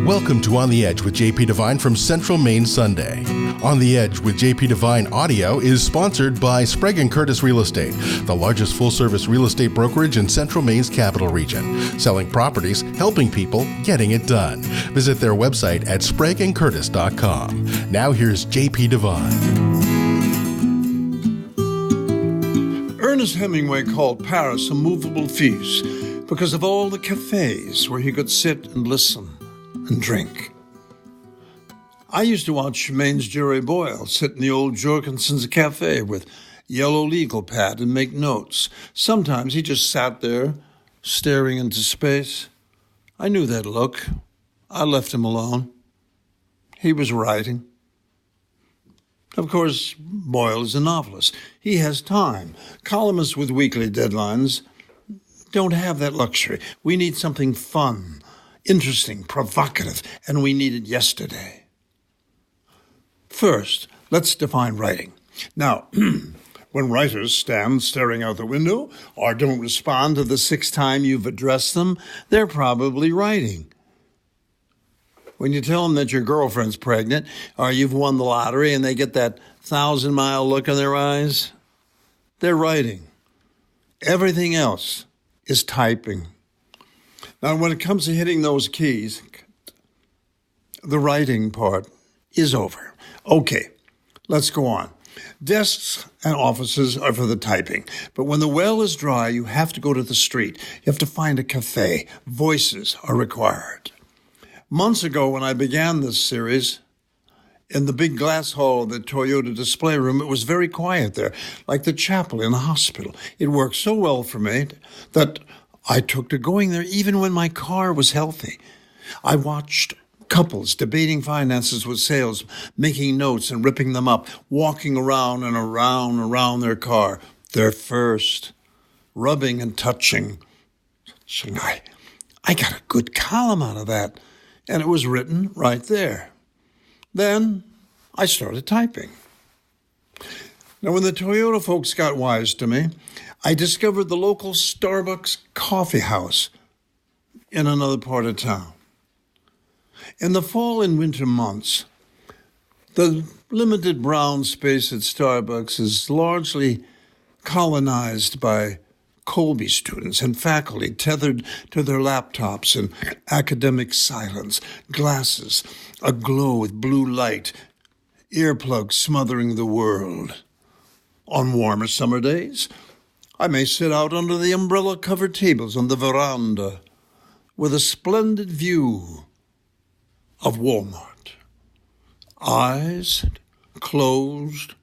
Welcome to On the Edge with JP Devine from Central Maine Sunday. On the Edge with JP Devine Audio is sponsored by Sprague & Curtis Real Estate, the largest full-service real estate brokerage in Central Maine's capital region, selling properties, helping people, getting it done. Visit their website at spragueandcurtis.com. Now here's JP Devine. Ernest Hemingway called Paris a movable feast because of all the cafes where he could sit and listen and drink. I used to watch Maine's Jerry Boyle sit in the old Jorgensen's cafe with yellow legal pad and make notes. Sometimes he just sat there, staring into space. I knew that look. I left him alone. He was writing. Of course, Boyle is a novelist. He has time. Columnists with weekly deadlines don't have that luxury. We need something fun, interesting, provocative, and we need it yesterday. First, let's define writing. Now, when writers stand staring out the window or don't respond to the sixth time you've addressed them, they're probably writing. When you tell them that your girlfriend's pregnant or you've won the lottery and they get that 1,000-mile look in their eyes, they're writing. Everything else is typing. Now, when it comes to hitting those keys, the writing part is over. Okay, let's go on. Desks and offices are for the typing, but when the well is dry, you have to go to the street. You have to find a cafe. Voices are required. Months ago, when I began this series, in the big glass hall of the Toyota display room, it was very quiet there, like the chapel in a hospital. It worked so well for me that I took to going there even when my car was healthy. I watched couples debating finances with sales, making notes and ripping them up, walking around and around their car, their first, rubbing and touching. So I got a good column out of that. And it was written right there. Then I started typing. Now, when the Toyota folks got wise to me, I discovered the local Starbucks coffee house in another part of town. In the fall and winter months, the limited brown space at Starbucks is largely colonized by Colby students and faculty tethered to their laptops in academic silence, glasses aglow with blue light, earplugs smothering the world. On warmer summer days, I may sit out under the umbrella-covered tables on the veranda with a splendid view of Walmart. Eyes closed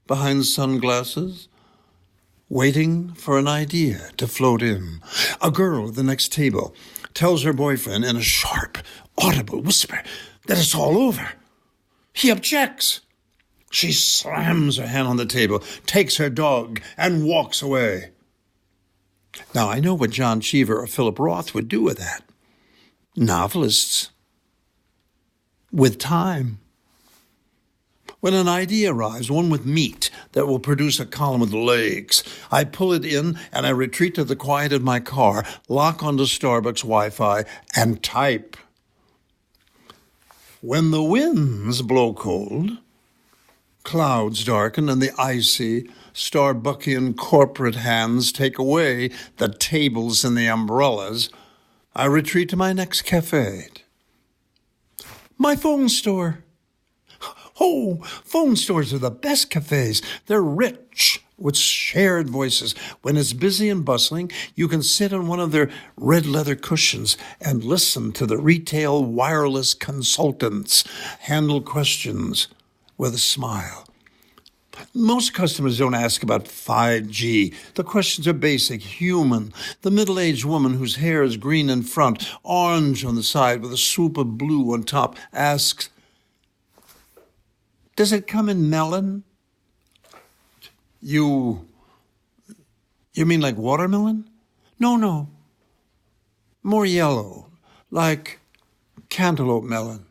behind sunglasses, waiting for an idea to float in. A girl at the next table tells her boyfriend in a sharp, audible whisper that it's all over. He objects. She slams her hand on the table, takes her dog, and walks away. Now, I know what John Cheever or Philip Roth would do with that. Novelists, with time. When an idea arrives, one with meat that will produce a column with legs, I pull it in and I retreat to the quiet of my car, lock onto Starbucks Wi-Fi, and type. When the winds blow cold, clouds darken, and the icy, Starbuckian corporate hands take away the tables and the umbrellas, I retreat to my next cafe. My phone store. Oh, phone stores are the best cafes. They're rich with shared voices. When it's busy and bustling, you can sit on one of their red leather cushions and listen to the retail wireless consultants handle questions with a smile. Most customers don't ask about 5G. The questions are basic, human. The middle-aged woman whose hair is green in front, orange on the side with a swoop of blue on top asks, "Does it come in melon?" You mean like watermelon? No. More yellow, like cantaloupe melon.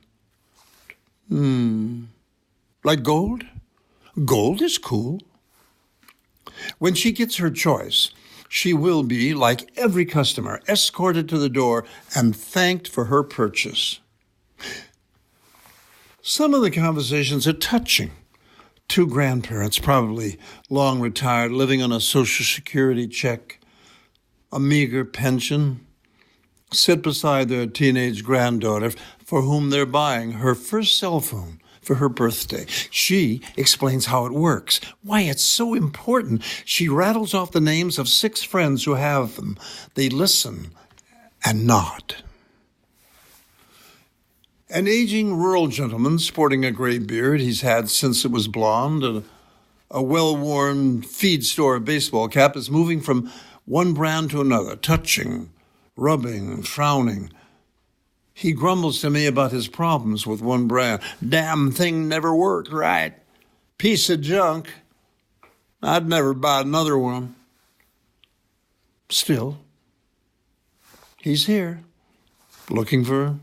Like gold? Gold is cool. When she gets her choice, she will be, like every customer, escorted to the door and thanked for her purchase. Some of the conversations are touching. Two grandparents, probably long retired, living on a Social Security check, a meager pension, sit beside their teenage granddaughter for whom they're buying her first cell phone for her birthday. She explains how it works, why it's so important. She rattles off the names of 6 friends who have them. They listen and nod. An aging rural gentleman sporting a gray beard he's had since it was blonde and a well-worn feed store baseball cap is moving from one brand to another, touching, rubbing, frowning. He grumbles to me about his problems with one brand. Damn thing never worked right. Piece of junk. I'd never buy another one. Still, he's here, looking for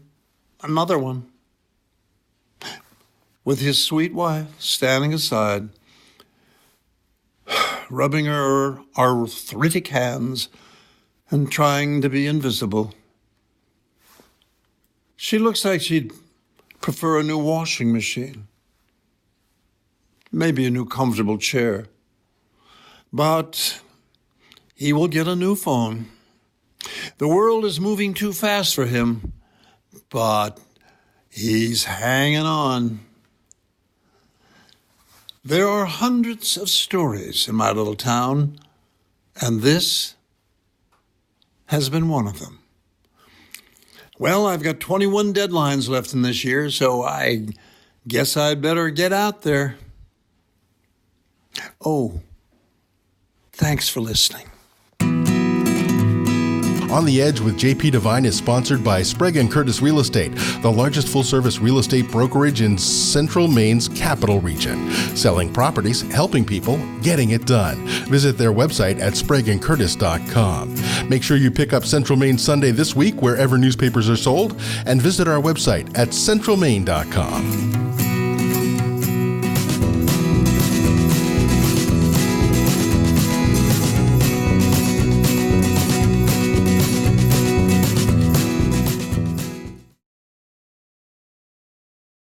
another one. With his sweet wife standing aside, rubbing her arthritic hands and trying to be invisible. She looks like she'd prefer a new washing machine, maybe a new comfortable chair. But he will get a new phone. The world is moving too fast for him, but he's hanging on. There are hundreds of stories in my little town, and this has been one of them. Well, I've got 21 deadlines left in this year, so I guess I'd better get out there. Oh, thanks for listening. On the Edge with JP Devine is sponsored by Sprague & Curtis Real Estate, the largest full-service real estate brokerage in Central Maine's capital region. Selling properties, helping people, getting it done. Visit their website at spragueandcurtis.com. Make sure you pick up Central Maine Sunday this week wherever newspapers are sold, and visit our website at centralmaine.com.